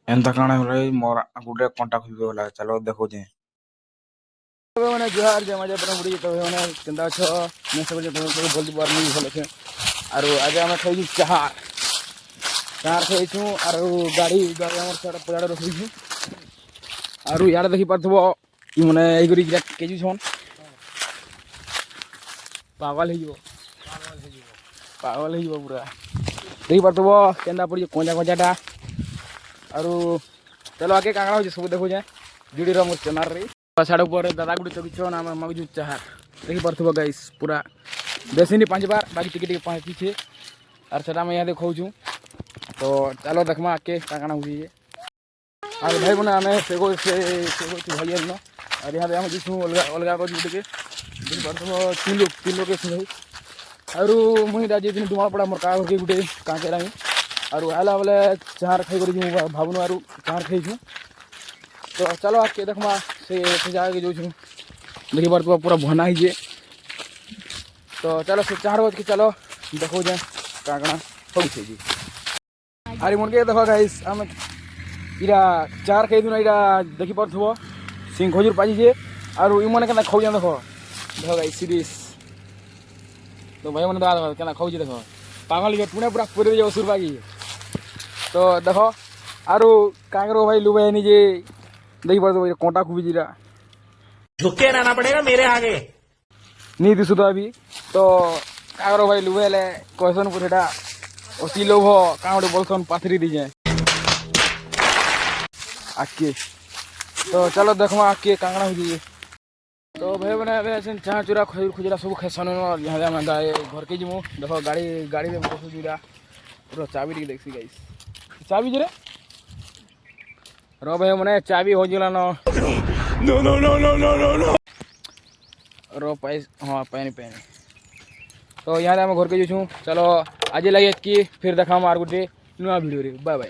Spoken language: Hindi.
एंता काଣା होला मोर गुटे कंटा खुबे होला चलो देखो जे मैंने जुहार जे मजे पर बुड़ी तो मैंने केंदा छ मैं सब जे तो बोल बार नहीं भले छे आरो आज हम खाई चार चार खाई छु आरो गाड़ी गाड़ी हमर सारा पजाड़ रखी छु आरो यार देखि पाथबो ई माने एई करी केजू छन पागल हे जीवो पूरा देखि पाथबो केंदा पड़ी कोंजा कोंजाटा आरो चलो आगे कांगड़ा हो सब देखो जाए जुड़ी रहो मोर चैनल रे साड़ ऊपर दादा गुडी चबिछन हम मगजू चाहार देखि परथबो गाइस पूरा बेसिनी 5 बार बाकी टिके टिके 5 पीछे और सेटा मैं यहां देखौ छु तो चलो देखमा आके कांगड़ा हो जे और भाई बने हमें सेगो छु भाई न और यहां हम जिसु अलगा अलगा को जुड़ के देखि परथबो तीन लोग के सुनै और मुई राजी दिन डुमा पड़ा मोर का के गुटे काके राई और आला वाले चार खाई कर भावनु आरु चार खाई छु तो चलो आके देखमा से जाके जो छु देखि बार तो पूरा भना ही जे तो चलो से 4 बजे के चलो देखो जे कागणा हो छे जी अरे मन के देखो गाइस हम इरा चार खाई छु ना इरा देखि परथबो सिंह खजूर पाजी जे और ई मन के खाउ जे देखो गाइस सीरीज तो भाई मन दादा केना खाउ जे देखो पागल जे पुणे पूरा पूरे जे सुरबा की तो देखो आरु कांगरो भाई लुबे निजे देखि पर तो कोंटा खुबी जीरा झुके रहना पड़ेगा मेरे आगे नी दिसु तो अभी तो कांगरो भाई लुबे ले क्वेश्चन पुरेटा ओसी लोभ कांगड़ो बोलसन पाथरी दी जाए आके तो चलो देखमा आके कांगड़ा हो जी तो भाई बने अबे चाह चूरा खजूर खुजरा सब खेसन यहां हम घर के जिमु देखो गाड़ी में बसु जीरा पूरा चाबी दी देखसी गाइस चाबी जरे रो भाई मने चाबी हो जिला नो नो नो नो नो नो नो नो रो पैस हां पैनी तो यहां हम घर के जो छु चलो आज लगे कि फिर देखा मार गुटे नुआ वीडियो रे बाय बाय।